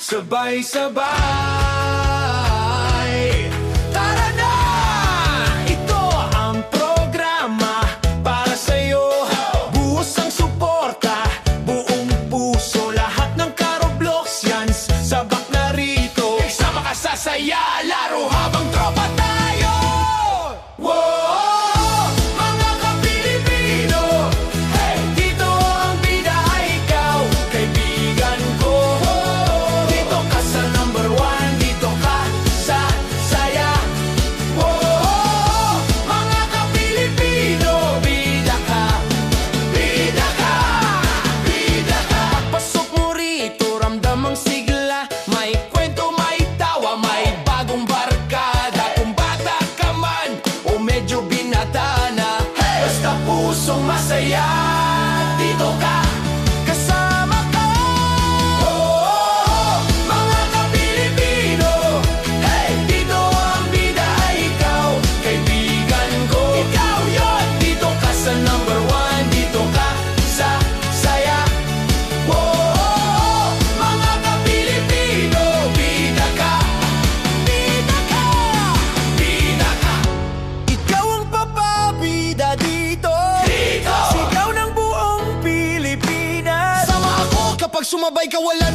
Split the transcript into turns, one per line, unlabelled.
sabay-sabay. Tara na! Ito ang programa para sa'yo. Buhos ang suporta, buong puso. Lahat ng Ka-Roblox yan, sabak na rito. Sama ka sa saya, laro habang tropa tayo. Wow! Mga ka-Pilipino, hey! Dito ang bida ay ikaw, kaibigan ko. Dito ka sa number one, dito ka sa saya. Wow! Mga ka-Pilipino, bida ka, bida ka, bida ka. Pagpasok mo rito, ramdam ang sigla. May kwento, may tawa, may bagong barkada. Kung bata ka man o medyo binata na, basta pusong masaya, dito ka, kasama ka. Oh, mga ka-Pilipino, hey! Dito ang bida ay ikaw, kaibigan ko. Ikaw yun, dito ka sa number one, dito ka sa saya. Oh, mga ka-Pilipino, bida ka, bida ka, bida ka. Ikaw ang papabida dito, dito. Sigaw ng buong Pilipinas. Sama ako kapag sumabay ka, wala